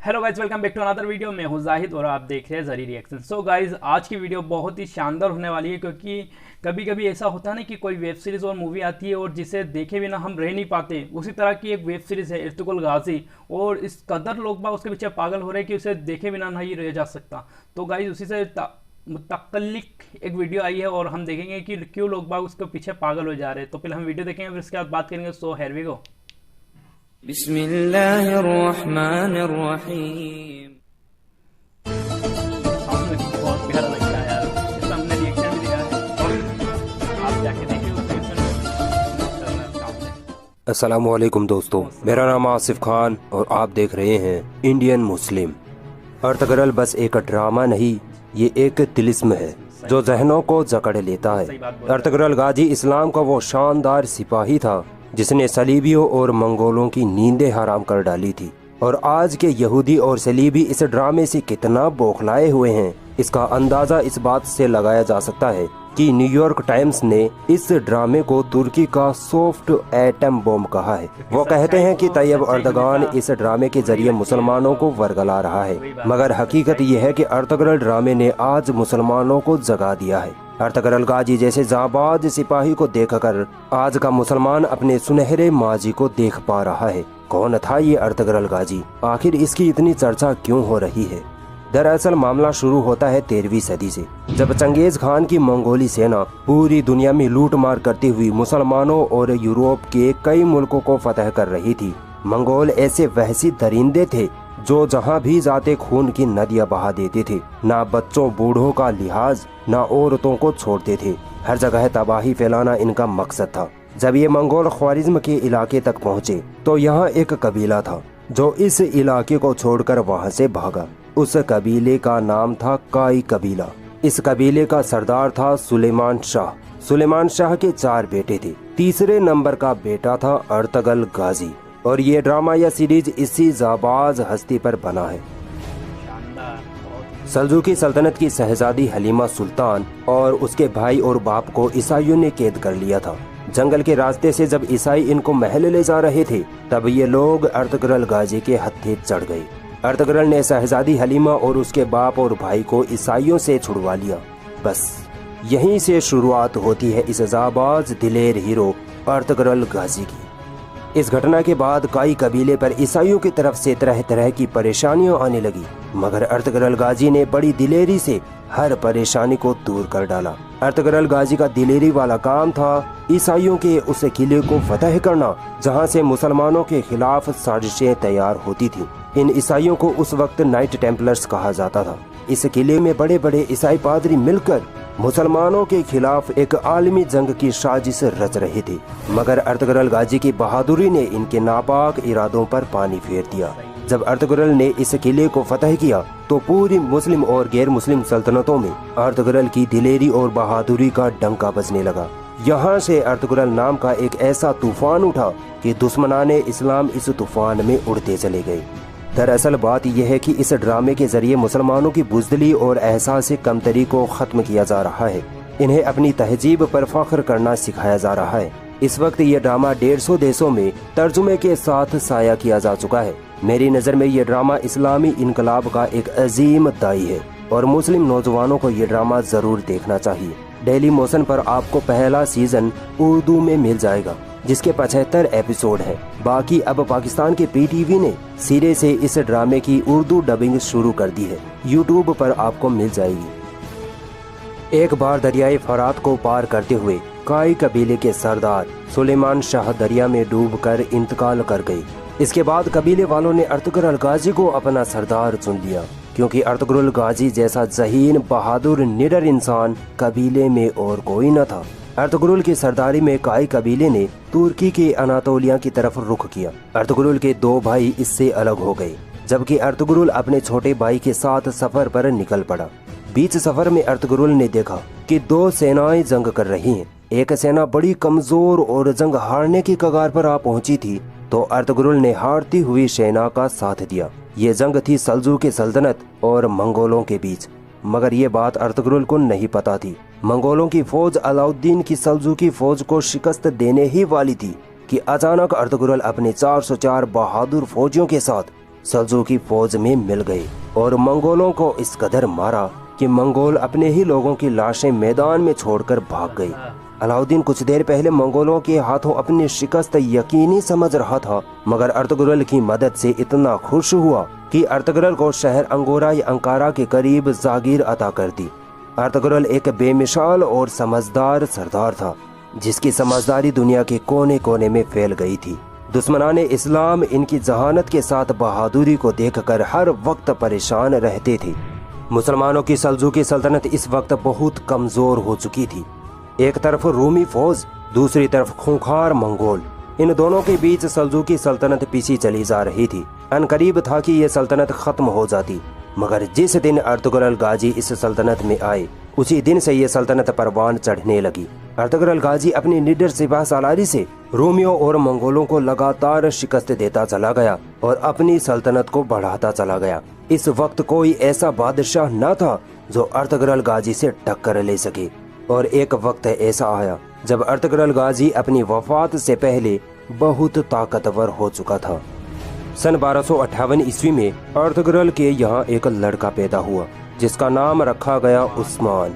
Hello guys, welcome back to another video. मैं हूं जाहिद और आप देख रहे हैं जरी रिएक्शन। सो गाइज, आज की वीडियो बहुत ही शानदार होने वाली है क्योंकि कभी कभी ऐसा होता है ना कि कोई वेब सीरीज़ और मूवी आती है और जिसे देखे बिना हम रह नहीं पाते। उसी तरह की एक वेब सीरीज़ है इर्तुगरुल गाजी, और इस कदर लोग बाग उसके पीछे पागल हो रहे हैं कि उसे देखे बिना नहीं रह जा सकता। तो गाइज, उसी से मुतल्लिक एक वीडियो आई है और हम देखेंगे कि क्यों लोग बाग उसके पीछे पागल हो जा रहे हैं। तो पहले हम वीडियो देखेंगे, फिर उसके बाद बात करेंगे। So here we go. बिस्मिल्लाहिर्रहमानिर्रहीम। बहुत प्यारा लगता है यार। इसका हमने रिएक्शन भी दिया है, आप जाके देखिए उस रिएक्शन में। अस्सलामुअलैकुम दोस्तों, मेरा नाम आसिफ खान और आप देख रहे हैं इंडियन मुस्लिम। अर्तगरल बस एक ड्रामा नहीं, ये एक तिलिस्म है जो जहनों को जकड़ लेता है। अर्तगरल गाजी इस्लाम का वो शानदार सिपाही था जिसने सलीबियों और मंगोलों की नींदें हराम कर डाली थी। और आज के यहूदी और सलीबी इस ड्रामे से कितना बौखलाए हुए हैं, इसका अंदाजा इस बात से लगाया जा सकता है कि न्यूयॉर्क टाइम्स ने इस ड्रामे को तुर्की का सॉफ्ट एटम बॉम्ब कहा है। वो कहते हैं कि तैयब अर्दगान इस ड्रामे के जरिए मुसलमानों को वर्गला रहा है, मगर हकीकत ये है कि अर्तगरल ड्रामे ने आज मुसलमानों को जगा दिया है। अर्तगरल गाजी जैसे जाबाज सिपाही को देखकर आज का मुसलमान अपने सुनहरे माजी को देख पा रहा है। कौन था ये अर्तगरल गाजी? आखिर इसकी इतनी चर्चा क्यों हो रही है? दरअसल मामला शुरू होता है 13वीं सदी से, जब चंगेज खान की मंगोली सेना पूरी दुनिया में लूट मार करती हुई मुसलमानों और यूरोप के कई मुल्कों को फतह कर रही थी। मंगोल ऐसे वहशी दरिंदे थे जो जहाँ भी जाते खून की नदियाँ बहा देते थे। ना बच्चों बूढ़ों का लिहाज, ना औरतों को छोड़ते थे। हर जगह तबाही फैलाना इनका मकसद था। जब ये मंगोल ख्वारिज्म के इलाके तक पहुँचे तो यहाँ एक कबीला था जो इस इलाके को छोड़कर वहाँ से भागा। उस कबीले का नाम था काई कबीला। इस कबीले का सरदार था सुलेमान शाह। सुलेमान शाह के 4 बेटे थे। तीसरे नंबर का बेटा था अर्तगरल गाजी। और ये ड्रामा या सीरीज इसी जाबाज हस्ती पर बना है। सल्जूकी सल्तनत की शहजादी हलीमा सुल्तान और उसके भाई और बाप को ईसाइयों ने कैद कर लिया था। जंगल के रास्ते से जब ईसाई इनको महल ले जा रहे थे तब ये लोग अर्तगरल गाजी के हत्थे चढ़ गए। अर्तगरल ने शहजादी हलीमा और उसके बाप और भाई को ईसाइयों से छुड़वा लिया। बस यहीं से शुरुआत होती है इस जाबाज दिलेर हीरो अर्तगरल गाजी की। इस घटना के बाद काई कबीले पर ईसाइयों की तरफ से तरह तरह की परेशानियां आने लगी, मगर अर्तगरल गाजी ने बड़ी दिलेरी से हर परेशानी को दूर कर डाला। अर्तगरल गाजी का दिलेरी वाला काम था ईसाइयों के उस किले को फतह करना जहां से मुसलमानों के खिलाफ साजिशें तैयार होती थी। इन ईसाइयों को उस वक्त नाइट टेम्पलर्स कहा जाता था। इस किले में बड़े बड़े ईसाई पादरी मिलकर मुसलमानों के खिलाफ एक आलमी जंग की साजिश रच रहे थे, मगर अर्तगरल गाजी की बहादुरी ने इनके नापाक इरादों पर पानी फेर दिया। जब अर्तगरल ने इस किले को फतह किया तो पूरी मुस्लिम और गैर मुस्लिम सल्तनतों में अर्तगरल की दिलेरी और बहादुरी का डंका बजने लगा। यहाँ से अर्तगरल नाम का एक ऐसा तूफान उठा कि दुश्मनाने इस्लाम इस तूफान में उड़ते चले गए। दरअसल बात यह है कि इस ड्रामे के जरिए मुसलमानों की बुज़दिली और एहसास कमतरी को ख़त्म किया जा रहा है। इन्हें अपनी तहजीब पर फख्र करना सिखाया जा रहा है। इस वक्त ये ड्रामा 150 देशों में तर्जुमे के साथ साया किया जा चुका है। मेरी नज़र में ये ड्रामा इस्लामी इनकलाब का एक अजीम दाई है और मुस्लिम नौजवानों को ये ड्रामा ज़रूर देखना चाहिए। डेली मोशन पर आपको पहला सीजन उर्दू में मिल जाएगा जिसके 75 एपिसोड है। बाकी अब पाकिस्तान के पीटीवी ने सिरे से इस ड्रामे की उर्दू डबिंग शुरू कर दी है। यूट्यूब पर आपको मिल जाएगी। एक बार दरियाए फरात को पार करते हुए काई कबीले के सरदार सुलेमान शाह दरिया में डूबकर इंतकाल कर गए। इसके बाद कबीले वालों ने अर्तगरल गाजी को अपना सरदार चुन लिया, क्योंकि अर्तगरल गाजी जैसा ज़हीन बहादुर निडर इंसान कबीले में और कोई न था। अर्तगरल की सरदारी में काई कबीले ने तुर्की के अनातोलिया की तरफ रुख किया। अर्तगरल के 2 भाई इससे अलग हो गए, जबकि अर्तगरल अपने छोटे भाई के साथ सफर पर निकल पड़ा। बीच सफर में अर्तगरल ने देखा कि 2 सेनाएं जंग कर रही हैं। एक सेना बड़ी कमजोर और जंग हारने की कगार पर आ पहुंची थी, तो अर्तगरल ने हारती हुई सेना का साथ दिया। ये जंग थी सल्जूकी सल्तनत और मंगोलों के बीच, मगर ये बात अर्तगरल को नहीं पता थी। मंगोलों की फौज अलाउद्दीन की सल्जूकी फौज को शिकस्त देने ही वाली थी कि अचानक अर्तगरल अपने 404 बहादुर फौजियों के साथ सल्जूकी फौज में मिल गए और मंगोलों को इस कदर मारा कि मंगोल अपने ही लोगों की लाशें मैदान में छोड़कर भाग गए। अलाउद्दीन कुछ देर पहले मंगोलों के हाथों अपनी शिकस्त यकीनी समझ रहा था, मगर अर्तुगरुल की मदद से इतना खुश हुआ कि अर्तुगरुल को शहर अंगोरा या अंकारा के करीब जागीर अता कर दी। अर्तुगरुल एक बेमिसाल और समझदार सरदार था, जिसकी समझदारी दुनिया के कोने कोने में फैल गई थी। दुश्मनाने इस्लाम इनकी जहानत के साथ बहादुरी को देखकर हर वक्त परेशान रहते थे। मुसलमानों की सल्जूकी सल्तनत इस वक्त बहुत कमजोर हो चुकी थी। एक तरफ रूमी फौज, दूसरी तरफ खूंखार मंगोल। इन दोनों के बीच सल्जूकी सल्तनत पीछे चली जा रही थी। अनकरीब था कि यह सल्तनत खत्म हो जाती, मगर जिस दिन अर्तुगरुल गाजी इस सल्तनत में आए, उसी दिन से यह सल्तनत परवान चढ़ने लगी। अर्तुगरुल गाजी अपनी निडर सिपाह सालारी से रोमियों और मंगोलों को लगातार शिकस्त देता चला गया और अपनी सल्तनत को बढ़ाता चला गया। इस वक्त कोई ऐसा बादशाह न था जो अर्तुगरुल गाजी से टक्कर ले सके, और एक वक्त ऐसा आया जब अर्तुगरुल गाजी अपनी वफात से पहले बहुत ताकतवर हो चुका था। सन 1258 ईस्वी में अर्तुगरुल के यहाँ एक लड़का पैदा हुआ, जिसका नाम रखा गया उस्मान।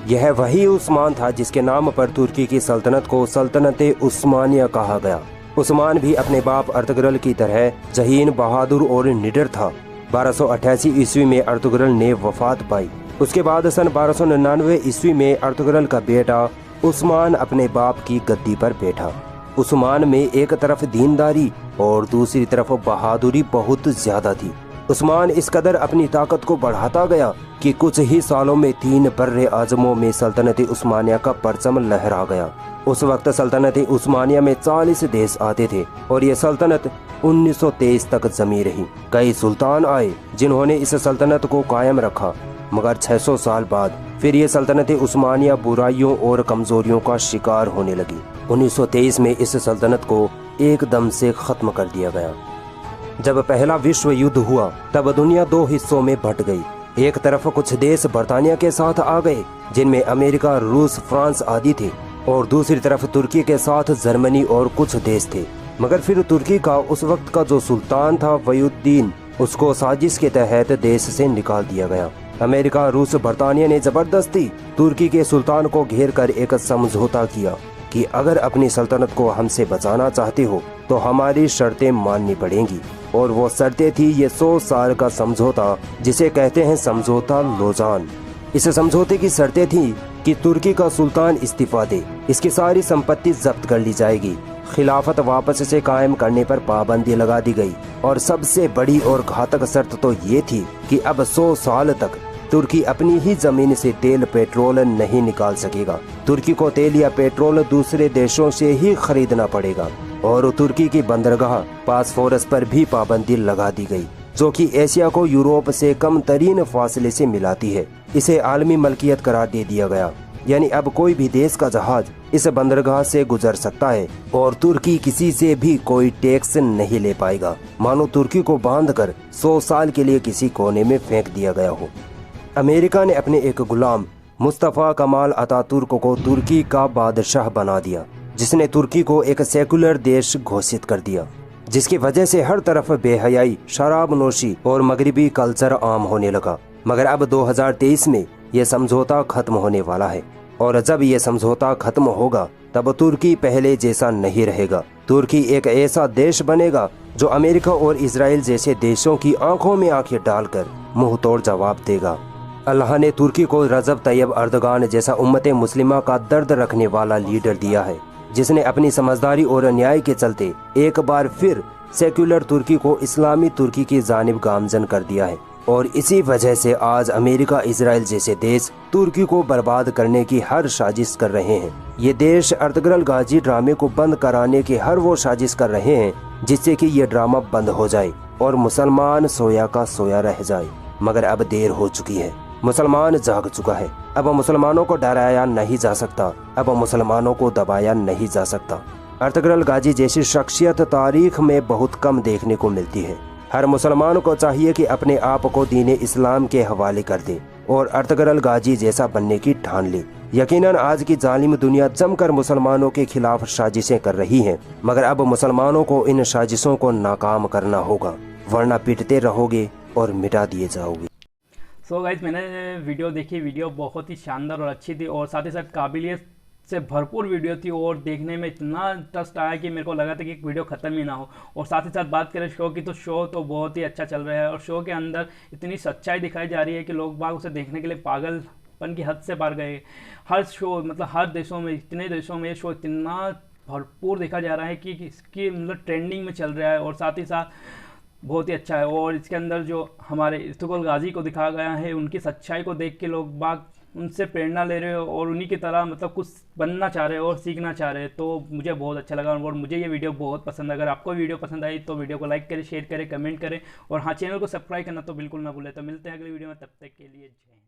यह वही उस्मान था जिसके नाम पर तुर्की की सल्तनत को सल्तनत उस्मानिया कहा गया। उस्मान भी अपने बाप अर्तुगरुल की तरह जहीन, बहादुर और निडर था। 1288 ईस्वी में अर्तुगरुल ने वफात पाई। उसके बाद सन 1299 ईस्वी में अर्तुगरुल का बेटा उस्मान अपने बाप की गद्दी पर बैठा। उस्मान में एक तरफ दीनदारी और दूसरी तरफ बहादुरी बहुत ज्यादा थी। उस्मान इस कदर अपनी ताकत को बढ़ाता गया कि कुछ ही सालों में 3 बर्रे आजमों में सल्तनत उस्मानिया का परचम लहरा गया। उस वक्त सल्तनत उस्मानिया में 40 देश आते थे और ये सल्तनत 1923 तक जमी रही। कई सुल्तान आए जिन्होंने इस सल्तनत को कायम रखा, मगर 600 साल बाद फिर ये सल्तनत उस्मानिया बुराइयों और कमजोरियों का शिकार होने लगी। 1923 में इस सल्तनत को एकदम से खत्म कर दिया गया। जब पहला विश्व युद्ध हुआ तब दुनिया 2 हिस्सों में बंट गई। एक तरफ कुछ देश बर्तानिया के साथ आ गए, जिनमें अमेरिका, रूस, फ्रांस आदि थे, और दूसरी तरफ तुर्की के साथ जर्मनी और कुछ देश थे। मगर फिर तुर्की का उस वक्त का जो सुल्तान था वयुद्दीन, उसको साजिश के तहत देश से निकाल दिया गया। अमेरिका, रूस, बर्तानिया ने जबरदस्ती तुर्की के सुल्तान को घेर कर एक समझौता किया कि अगर अपनी सल्तनत को हमसे बचाना चाहते हो तो हमारी शर्तें माननी पड़ेंगी। और वो शर्तें थी ये 100 साल का समझौता, जिसे कहते हैं समझौता लोजान। इस समझौते की शर्तें थी कि तुर्की का सुल्तान इस्तीफा दे, इसकी सारी संपत्ति जब्त कर ली जाएगी, खिलाफत वापस से कायम करने पर पाबंदी लगा दी गई, और सबसे बड़ी और घातक शर्त तो ये थी कि अब 100 साल तक तुर्की अपनी ही जमीन से तेल पेट्रोल नहीं निकाल सकेगा। तुर्की को तेल या पेट्रोल दूसरे देशों से ही खरीदना पड़ेगा। और तुर्की की बंदरगाह बॉस्फोरस पर भी पाबंदी लगा दी गई, जो कि एशिया को यूरोप से कम तरीन फासले से मिलाती है। इसे आलमी मलकियत करार दे दिया गया, यानी अब कोई भी देश का जहाज इस बंदरगाह से गुजर सकता है और तुर्की किसी से भी कोई टैक्स नहीं ले पाएगा, मानो तुर्की को बांधकर 100 साल के लिए किसी कोने में फेंक दिया गया हो। अमेरिका ने अपने एक गुलाम मुस्तफ़ा कमाल अतातुर्क को तुर्की का बादशाह बना दिया, जिसने तुर्की को एक सेकुलर देश घोषित कर दिया, जिसकी वजह से हर तरफ बेहयाई, शराब नोशी और मगरिबी कल्चर आम होने लगा। मगर अब 2023 में यह समझौता खत्म होने वाला है, और जब यह समझौता खत्म होगा तब तुर्की पहले जैसा नहीं रहेगा। तुर्की एक ऐसा देश बनेगा जो अमेरिका और इजराइल जैसे देशों की आंखों में आंखें डालकर मुंह तोड़ जवाब देगा। अल्लाह ने तुर्की को रजब तैयब अर्दगान जैसा उम्मत मुस्लिमा का दर्द रखने वाला लीडर दिया है, जिसने अपनी समझदारी और न्याय के चलते एक बार फिर सेक्युलर तुर्की को इस्लामी तुर्की की जानिब गामजन कर दिया है। और इसी वजह से आज अमेरिका, इजराइल जैसे देश तुर्की को बर्बाद करने की हर साजिश कर रहे हैं। ये देश अर्तुगरुल गाजी ड्रामे को बंद कराने की हर वो साजिश कर रहे हैं जिससे कि ये ड्रामा बंद हो जाए और मुसलमान सोया का सोया रह जाए। मगर अब देर हो चुकी है, मुसलमान जाग चुका है। अब मुसलमानों को डराया नहीं जा सकता, अब मुसलमानों को दबाया नहीं जा सकता। अर्तुगरुल गाजी जैसी शख्सियत तारीख में बहुत कम देखने को मिलती है। हर मुसलमान को चाहिए कि अपने आप को दीन इस्लाम के हवाले कर दे और अर्तुगरुल गाजी जैसा बनने की ठान ले। यकीनन आज की जालिम दुनिया जमकर मुसलमानों के खिलाफ साजिशें कर रही है, मगर अब मुसलमानों को इन साजिशों को नाकाम करना होगा। वरना पिटते रहोगे और मिटा दिए जाओगे। सो गाइस, मैंने वीडियो देखी, वीडियो बहुत ही शानदार और अच्छी थी और साथ ही साथ काबिलियत से भरपूर वीडियो थी और देखने में इतना इंटरेस्ट आया कि मेरे को लगा था कि वीडियो ख़त्म ही ना हो। और साथ ही साथ बात करें शो की, तो शो तो बहुत ही अच्छा चल रहा है और शो के अंदर इतनी सच्चाई दिखाई जा रही है कि लोग बाग उसे देखने के लिए पागलपन की हद से पार गए। हर शो मतलब हर देशों में, इतने देशों में ये शो इतना भरपूर देखा जा रहा है कि इसकी मतलब ट्रेंडिंग में चल रहा है और साथ ही साथ बहुत ही अच्छा है। और इसके अंदर जो हमारे इर्तुगरुल गाजी को दिखाया गया है, उनकी सच्चाई को देख के लोग बाग उनसे प्रेरणा ले रहे हो और उन्हीं की तरह मतलब कुछ बनना चाह रहे हो और सीखना चाह रहे हैं। तो मुझे बहुत अच्छा लगा और मुझे ये वीडियो बहुत पसंद है। अगर आपको वीडियो पसंद आई तो वीडियो को लाइक करें, शेयर करें, कमेंट करें और हाँ, चैनल को सब्सक्राइब करना तो बिल्कुल ना भूलें। तो मिलते हैं अगली वीडियो में, तब तक के लिए जय हिंद।